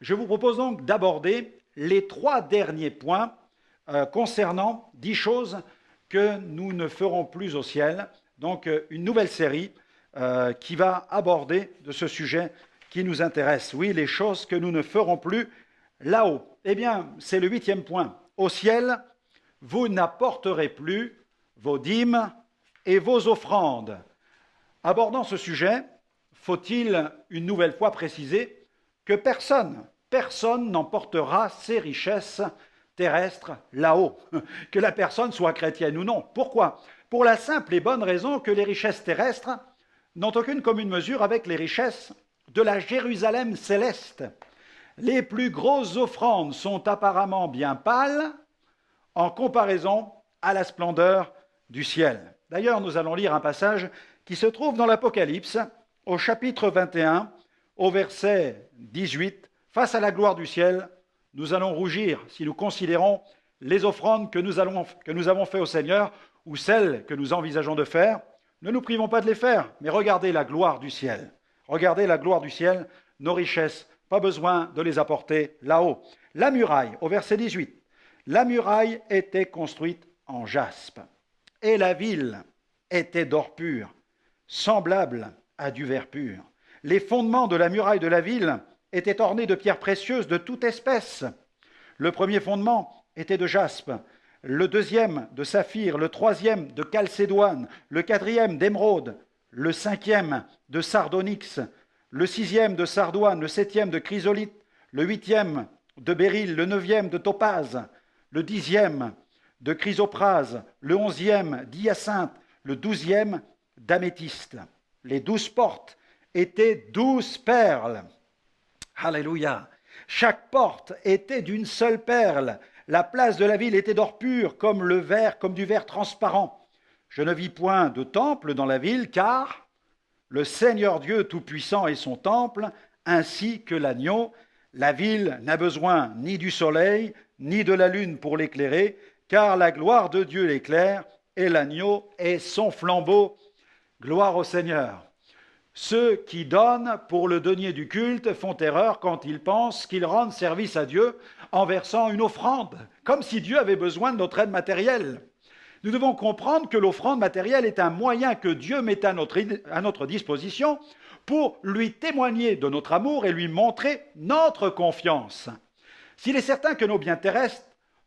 je vous propose donc d'aborder les 3 derniers points concernant 10 choses que nous ne ferons plus au ciel. Donc une nouvelle série qui va aborder de ce sujet qui nous intéresse. Oui, les choses que nous ne ferons plus là-haut. Eh bien, c'est le 8e point. Au ciel, vous n'apporterez plus vos dîmes et vos offrandes. Abordant ce sujet, faut-il une nouvelle fois préciser que personne n'emportera ses richesses terrestres là-haut, que la personne soit chrétienne ou non. Pourquoi? Pour la simple et bonne raison que les richesses terrestres n'ont aucune commune mesure avec les richesses de la Jérusalem céleste. Les plus grosses offrandes sont apparemment bien pâles en comparaison à la splendeur du ciel. D'ailleurs, nous allons lire un passage qui se trouve dans l'Apocalypse, au chapitre 21, au verset 18. Face à la gloire du ciel, nous allons rougir si nous considérons les offrandes que nous avons faites au Seigneur ou celles que nous envisageons de faire. Ne nous privons pas de les faire, mais regardez la gloire du ciel. Regardez la gloire du ciel, nos richesses, pas besoin de les apporter là-haut. La muraille, au verset 18. La muraille était construite en jaspe, et la ville était d'or pur, semblable à du verre pur. Les fondements de la muraille de la ville étaient ornés de pierres précieuses de toute espèce. Le premier fondement était de jaspe, le deuxième de saphir, le troisième de chalcédoine, le quatrième d'émeraude, le cinquième de sardonyx, le sixième de sardoine, le septième de chrysolite, le huitième de béryl, le neuvième de topaze, le 10e de chrysoprase, le 11e d'hyacinthe, le 12e d'améthyste. Les 12 portes étaient 12 perles. Alléluia. Chaque porte était d'une seule perle. La place de la ville était d'or pur, comme du verre transparent. Je ne vis point de temple dans la ville, car le Seigneur Dieu Tout-Puissant est son temple, ainsi que l'agneau. La ville n'a besoin ni du soleil, ni de la lune pour l'éclairer, car la gloire de Dieu l'éclaire, et l'agneau est son flambeau. Gloire au Seigneur. Ceux qui donnent pour le denier du culte font erreur quand ils pensent qu'ils rendent service à Dieu en versant une offrande, comme si Dieu avait besoin de notre aide matérielle. Nous devons comprendre que l'offrande matérielle est un moyen que Dieu met à notre disposition pour lui témoigner de notre amour et lui montrer notre confiance. S'il est certain que nos biens terrestres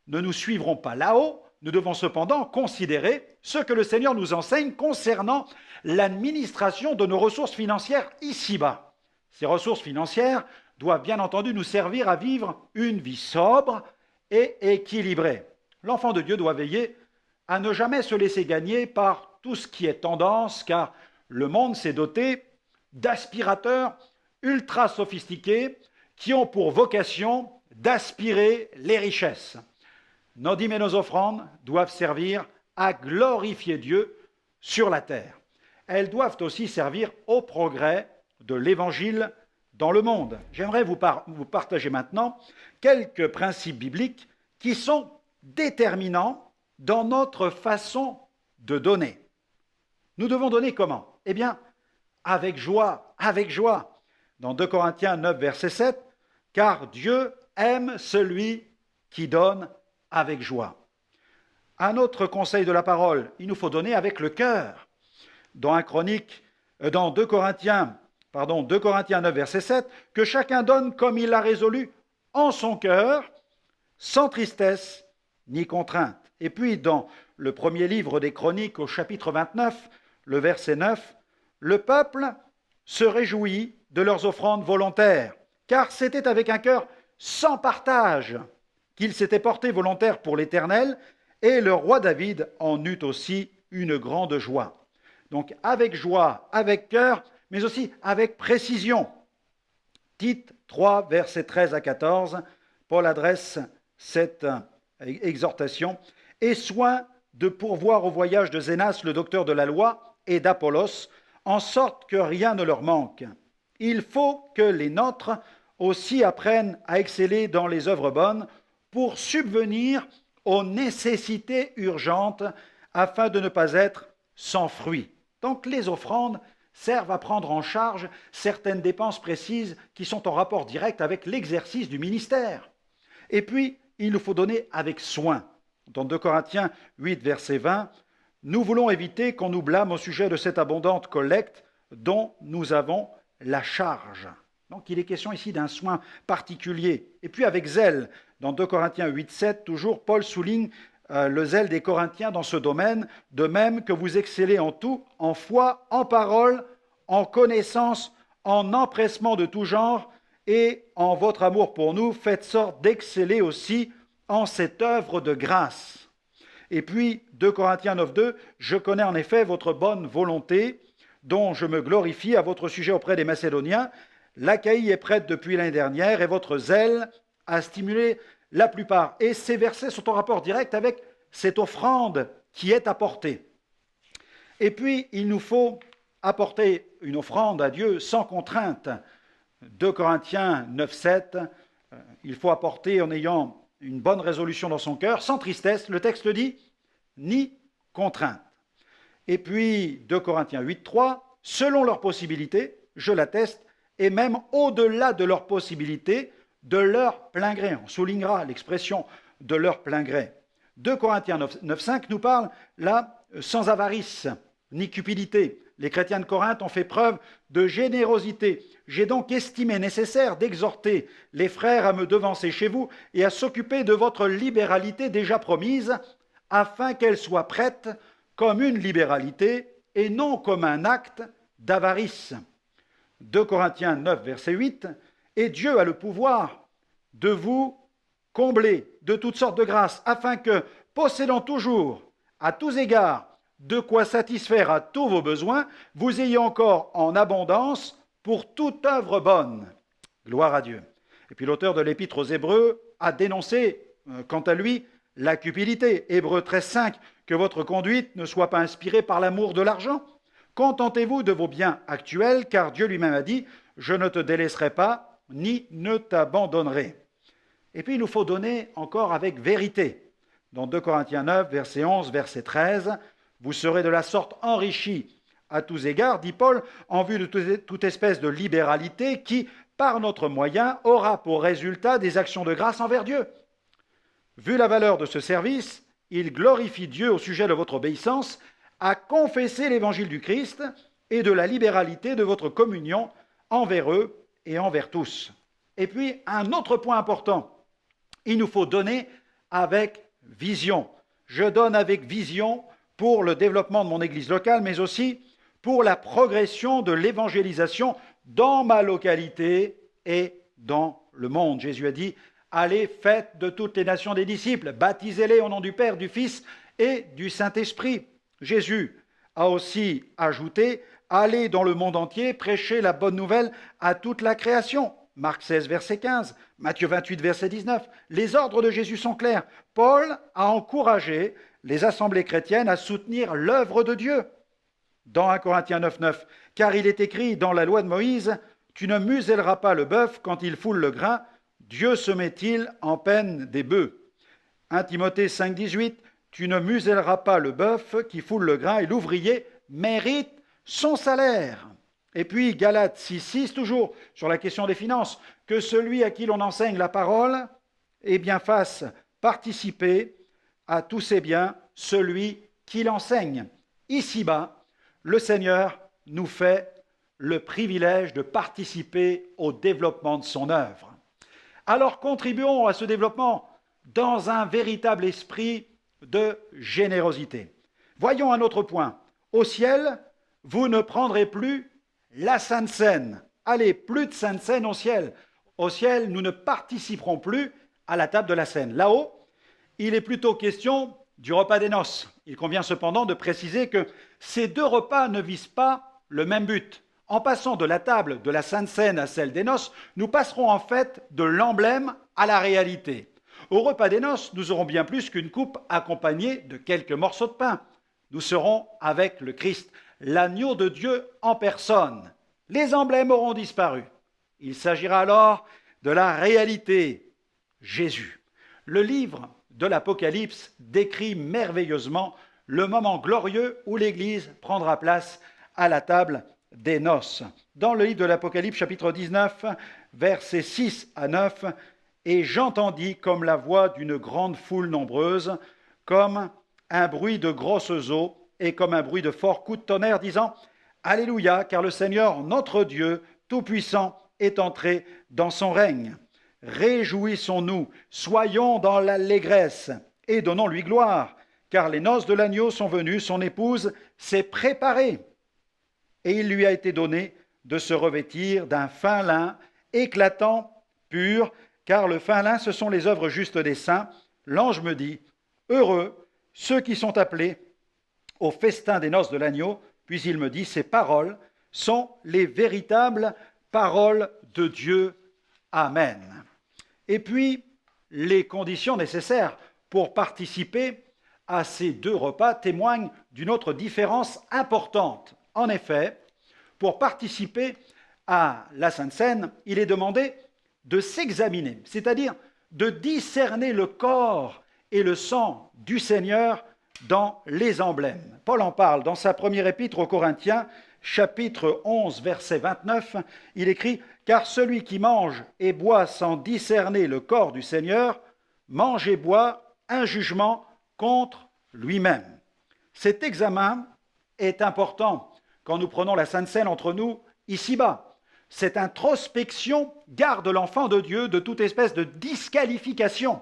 ne nous suivront pas là-haut, nous devons cependant considérer ce que le Seigneur nous enseigne concernant l'administration de nos ressources financières ici-bas. Ces ressources financières doivent bien entendu nous servir à vivre une vie sobre et équilibrée. L'enfant de Dieu doit veiller à ne jamais se laisser gagner par tout ce qui est tendance, car le monde s'est doté d'aspirateurs ultra sophistiqués qui ont pour vocation d'aspirer les richesses. Nos dîmes et nos offrandes doivent servir à glorifier Dieu sur la terre. Elles doivent aussi servir au progrès de l'Évangile dans le monde. J'aimerais vous partager maintenant quelques principes bibliques qui sont déterminants dans notre façon de donner. Nous devons donner comment? Eh bien, avec joie, avec joie. Dans 2 Corinthiens 9, verset 7, « Car Dieu aime celui qui donne avec joie. » Un autre conseil de la parole, il nous faut donner avec le cœur. Dans 2 Corinthiens 9, verset 7, « Que chacun donne comme il l'a résolu en son cœur, sans tristesse ni contrainte. » Et puis, dans le premier livre des Chroniques, au chapitre 29, le verset 9, « Le peuple se réjouit de leurs offrandes volontaires, car c'était avec un cœur sans partage qu'ils s'étaient portés volontaires pour l'Éternel, et le roi David en eut aussi une grande joie. » Donc, avec joie, avec cœur, mais aussi avec précision. Tite 3, versets 13 à 14, Paul adresse cette exhortation. « Et soin de pourvoir au voyage de Zénas, le docteur de la loi, et d'Apollos, en sorte que rien ne leur manque. Il faut que les nôtres aussi apprennent à exceller dans les œuvres bonnes pour subvenir aux nécessités urgentes afin de ne pas être sans fruit. » Donc les offrandes servent à prendre en charge certaines dépenses précises qui sont en rapport direct avec l'exercice du ministère. Et puis, il nous faut donner avec soin. Dans 2 Corinthiens 8, verset 20, « Nous voulons éviter qu'on nous blâme au sujet de cette abondante collecte dont nous avons la charge. » Donc, il est question ici d'un soin particulier. Et puis, avec zèle, dans 2 Corinthiens 8, 7, toujours, Paul souligne le zèle des Corinthiens dans ce domaine, de même que vous excellez en tout, en foi, en parole, en connaissance, en empressement de tout genre, et en votre amour pour nous, faites sorte d'exceller aussi en cette œuvre de grâce. Et puis, 2 Corinthiens 9, 2, je connais en effet votre bonne volonté, dont je me glorifie à votre sujet auprès des Macédoniens. L'Achaïe est prête depuis l'année dernière, et votre zèle a stimulé la plupart. Et ces versets sont en rapport direct avec cette offrande qui est apportée. Et puis, il nous faut apporter une offrande à Dieu sans contrainte. 2 Corinthiens 9, 7, il faut apporter en ayant une bonne résolution dans son cœur, sans tristesse, le texte le dit, ni contrainte. Et puis 2 Corinthiens 8, 3, selon leurs possibilités, je l'atteste, et même au-delà de leurs possibilités, de leur plein gré. On soulignera l'expression de leur plein gré. 2 Corinthiens 9, 5 nous parle là sans avarice ni cupidité. Les chrétiens de Corinthe ont fait preuve de générosité. J'ai donc estimé nécessaire d'exhorter les frères à me devancer chez vous et à s'occuper de votre libéralité déjà promise, afin qu'elle soit prête comme une libéralité et non comme un acte d'avarice. 2 Corinthiens 9, verset 8, « Et Dieu a le pouvoir de vous combler de toutes sortes de grâces, afin que, possédant toujours, à tous égards, de quoi satisfaire à tous vos besoins, vous ayez encore en abondance pour toute œuvre bonne. » Gloire à Dieu. Et puis l'auteur de l'Épître aux Hébreux a dénoncé, quant à lui, la cupidité. Hébreux 13, 5, « Que votre conduite ne soit pas inspirée par l'amour de l'argent. Contentez-vous de vos biens actuels, car Dieu lui-même a dit, « Je ne te délaisserai pas, ni ne t'abandonnerai. » Et puis il nous faut donner encore avec vérité. Dans 2 Corinthiens 9, verset 11, verset 13, « Vous serez de la sorte enrichis à tous égards, dit Paul, en vue de toute espèce de libéralité qui, par notre moyen, aura pour résultat des actions de grâce envers Dieu. Vu la valeur de ce service, il glorifie Dieu au sujet de votre obéissance, à confesser l'évangile du Christ et de la libéralité de votre communion envers eux et envers tous. » Et puis, un autre point important, il nous faut donner avec vision. Je donne avec vision pour le développement de mon église locale, mais aussi pour la progression de l'évangélisation dans ma localité et dans le monde. Jésus a dit, « Allez, faites de toutes les nations des disciples, baptisez-les au nom du Père, du Fils et du Saint-Esprit. » Jésus a aussi ajouté, « Allez dans le monde entier, prêchez la bonne nouvelle à toute la création. » Marc 16, verset 15, Matthieu 28, verset 19. Les ordres de Jésus sont clairs. Paul a encouragé les assemblées chrétiennes à soutenir l'œuvre de Dieu. Dans 1 Corinthiens 9, 9, « Car il est écrit dans la loi de Moïse, « Tu ne muselleras pas le bœuf quand il foule le grain, Dieu se met-il en peine des bœufs. » 1 Timothée 5, 18, « Tu ne muselleras pas le bœuf qui foule le grain et l'ouvrier mérite son salaire. » Et puis Galates 6, 6, toujours sur la question des finances, « Que celui à qui l'on enseigne la parole, eh bien fasse participer à tous ses biens celui qui l'enseigne. » Ici-bas, le Seigneur nous fait le privilège de participer au développement de son œuvre. Alors contribuons à ce développement dans un véritable esprit de générosité. Voyons un autre point. Au ciel, vous ne prendrez plus la Sainte Seine. Allez, plus de Sainte Seine au ciel. Au ciel, nous ne participerons plus à la table de la Seine. Là-haut, il est plutôt question du repas des noces. Il convient cependant de préciser que ces deux repas ne visent pas le même but. En passant de la table de la Sainte Seine à celle des noces, nous passerons en fait de l'emblème à la réalité. Au repas des noces, nous aurons bien plus qu'une coupe accompagnée de quelques morceaux de pain. Nous serons avec le Christ, l'agneau de Dieu en personne. Les emblèmes auront disparu. Il s'agira alors de la réalité, Jésus. Le livre de l'Apocalypse décrit merveilleusement le moment glorieux où l'Église prendra place à la table des noces. Dans le livre de l'Apocalypse, chapitre 19, versets 6 à 9, « Et j'entendis comme la voix d'une grande foule nombreuse, comme un bruit de grosses eaux et comme un bruit de forts coups de tonnerre, disant « Alléluia, car le Seigneur, notre Dieu, Tout-Puissant, est entré dans son règne. Réjouissons-nous, soyons dans l'allégresse et donnons-lui gloire, car les noces de l'agneau sont venues, son épouse s'est préparée. Et il lui a été donné de se revêtir d'un fin lin éclatant, pur, car le fin lin, ce sont les œuvres justes des saints. L'ange me dit, heureux ceux qui sont appelés au festin des noces de l'agneau. Puis il me dit, ces paroles sont les véritables paroles de Dieu. Amen. Et puis, les conditions nécessaires pour participer à ces deux repas témoignent d'une autre différence importante. En effet, pour participer à la Sainte Seine, il est demandé de s'examiner, c'est-à-dire de discerner le corps et le sang du Seigneur dans les emblèmes. Paul en parle dans sa première épître aux Corinthiens, chapitre 11, verset 29, il écrit « Car celui qui mange et boit sans discerner le corps du Seigneur, mange et boit un jugement contre lui-même. » Cet examen est important quand nous prenons la Sainte Seine entre nous ici-bas. Cette introspection garde l'enfant de Dieu de toute espèce de disqualification.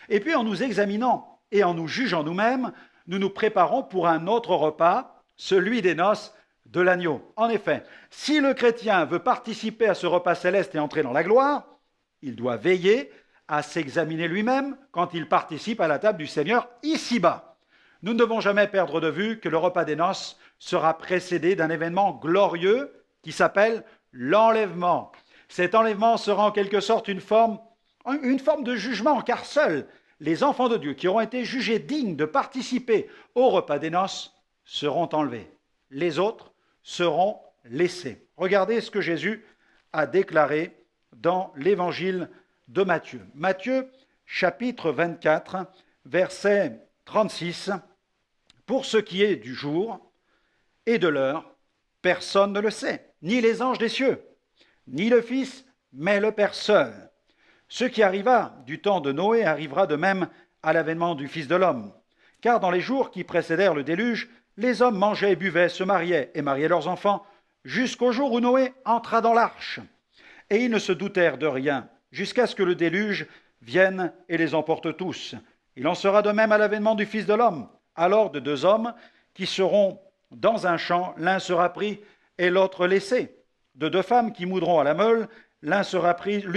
Et puis en nous examinant et en nous jugeant nous-mêmes, nous nous préparons pour un autre repas, celui des noces de l'agneau. En effet, si le chrétien veut participer à ce repas céleste et entrer dans la gloire, il doit veiller à s'examiner lui-même quand il participe à la table du Seigneur ici-bas. Nous ne devons jamais perdre de vue que le repas des noces sera précédé d'un événement glorieux qui s'appelle l'enlèvement. Cet enlèvement sera en quelque sorte une forme de jugement, car seuls les enfants de Dieu qui auront été jugés dignes de participer au repas des noces seront enlevés. Les autres seront laissés. Regardez ce que Jésus a déclaré dans l'évangile de Matthieu. Matthieu, chapitre 24, verset 36. « Pour ce qui est du jour et de l'heure, personne ne le sait, ni les anges des cieux, ni le Fils, mais le Père seul. Ce qui arriva du temps de Noé arrivera de même à l'avènement du Fils de l'homme. Car dans les jours qui précédèrent le déluge, les hommes mangeaient et buvaient, se mariaient et mariaient leurs enfants, jusqu'au jour où Noé entra dans l'arche. Et ils ne se doutèrent de rien, jusqu'à ce que le déluge vienne et les emporte tous. Il en sera de même à l'avènement du Fils de l'homme. Alors de deux hommes qui seront dans un champ, l'un sera pris et l'autre laissé. De deux femmes qui moudront à la meule, l'une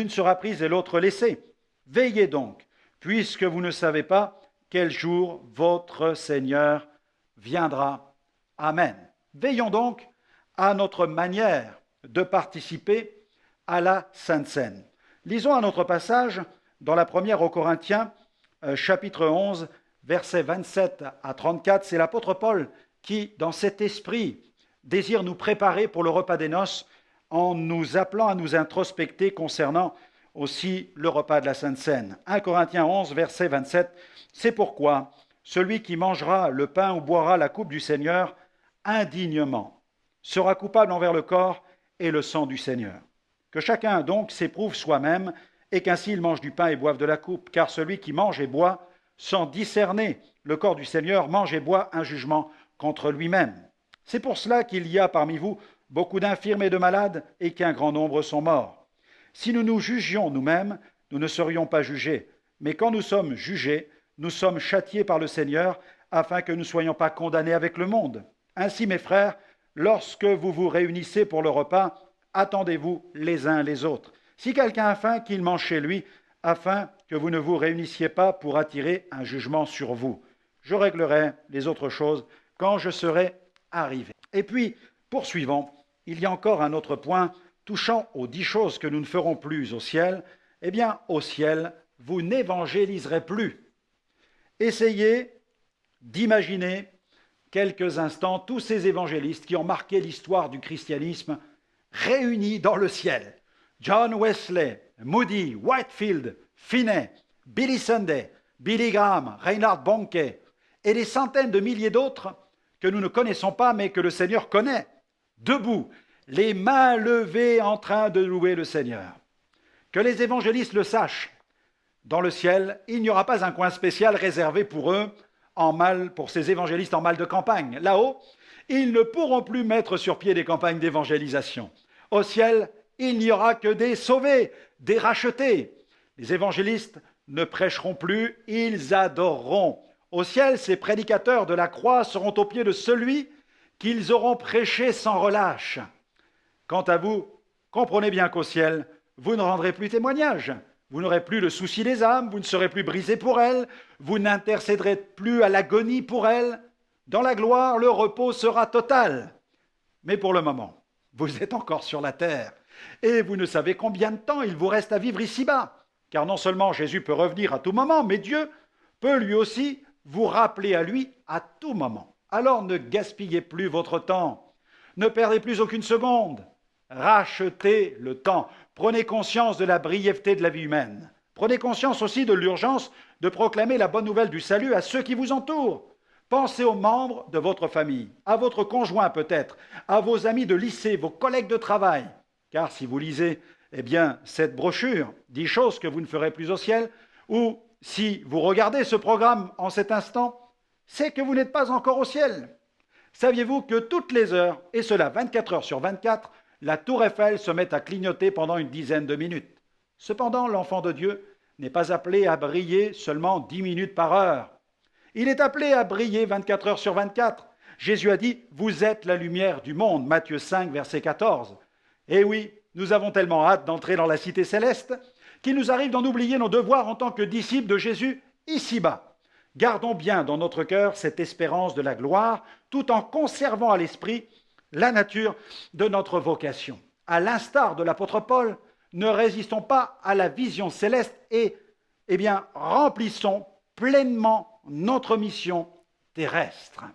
sera prise et l'autre laissée. Veillez donc, puisque vous ne savez pas quel jour votre Seigneur viendra. Amen. Veillons donc à notre manière de participer à la Sainte Seine. Lisons un autre passage dans la première aux Corinthiens, chapitre 11, versets 27 à 34. C'est l'apôtre Paul qui, dans cet esprit, désire nous préparer pour le repas des noces en nous appelant à nous introspecter concernant aussi le repas de la Sainte Seine. 1 Corinthiens 11, verset 27, « C'est pourquoi celui qui mangera le pain ou boira la coupe du Seigneur indignement sera coupable envers le corps et le sang du Seigneur. Que chacun donc s'éprouve soi-même et qu'ainsi il mange du pain et boive de la coupe, car celui qui mange et boit sans discerner le corps du Seigneur mange et boit un jugement contre lui-même. C'est pour cela qu'il y a parmi vous beaucoup d'infirmes et de malades, et qu'un grand nombre sont morts. Si nous nous jugions nous-mêmes, nous ne serions pas jugés. Mais quand nous sommes jugés, nous sommes châtiés par le Seigneur, afin que nous ne soyons pas condamnés avec le monde. Ainsi, mes frères, lorsque vous vous réunissez pour le repas, attendez-vous les uns les autres. Si quelqu'un a faim, qu'il mange chez lui, afin que vous ne vous réunissiez pas pour attirer un jugement sur vous. Je réglerai les autres choses quand je serai arrivé. » Et puis, poursuivons, il y a encore un autre point touchant aux 10 choses que nous ne ferons plus au ciel. Eh bien, au ciel, vous n'évangéliserez plus. Essayez d'imaginer quelques instants tous ces évangélistes qui ont marqué l'histoire du christianisme réunis dans le ciel. John Wesley, Moody, Whitefield, Finney, Billy Sunday, Billy Graham, Reinhard Bonnke et des centaines de milliers d'autres que nous ne connaissons pas mais que le Seigneur connaît, debout, les mains levées en train de louer le Seigneur. Que les évangélistes le sachent. Dans le ciel, il n'y aura pas un coin spécial réservé pour eux, pour ces évangélistes en mal de campagne. Là-haut, ils ne pourront plus mettre sur pied des campagnes d'évangélisation. Au ciel, il n'y aura que des sauvés, des rachetés. Les évangélistes ne prêcheront plus, ils adoreront. Au ciel, ces prédicateurs de la croix seront aux pieds de celui qu'ils auront prêché sans relâche. Quant à vous, comprenez bien qu'au ciel, vous ne rendrez plus témoignage. Vous n'aurez plus le souci des âmes, vous ne serez plus brisés pour elles, vous n'intercéderez plus à l'agonie pour elles. Dans la gloire, le repos sera total. Mais pour le moment, vous êtes encore sur la terre et vous ne savez combien de temps il vous reste à vivre ici-bas. Car non seulement Jésus peut revenir à tout moment, mais Dieu peut lui aussi vous rappeler à lui à tout moment. Alors ne gaspillez plus votre temps, ne perdez plus aucune seconde. Rachetez le temps. Prenez conscience de la brièveté de la vie humaine. Prenez conscience aussi de l'urgence de proclamer la bonne nouvelle du salut à ceux qui vous entourent. Pensez aux membres de votre famille, à votre conjoint peut-être, à vos amis de lycée, vos collègues de travail. Car si vous lisez cette brochure, 10 choses que vous ne ferez plus au ciel, ou si vous regardez ce programme en cet instant, c'est que vous n'êtes pas encore au ciel. Saviez-vous que toutes les heures, et cela 24 heures sur 24, la tour Eiffel se met à clignoter pendant une dizaine de minutes. Cependant, l'enfant de Dieu n'est pas appelé à briller seulement 10 minutes par heure. Il est appelé à briller 24 heures sur 24. Jésus a dit « Vous êtes la lumière du monde » Matthieu 5, verset 14. Et oui, nous avons tellement hâte d'entrer dans la cité céleste qu'il nous arrive d'en oublier nos devoirs en tant que disciples de Jésus ici-bas. Gardons bien dans notre cœur cette espérance de la gloire, tout en conservant à l'esprit la nature de notre vocation. À l'instar de l'apôtre Paul, ne résistons pas à la vision céleste et remplissons pleinement notre mission terrestre.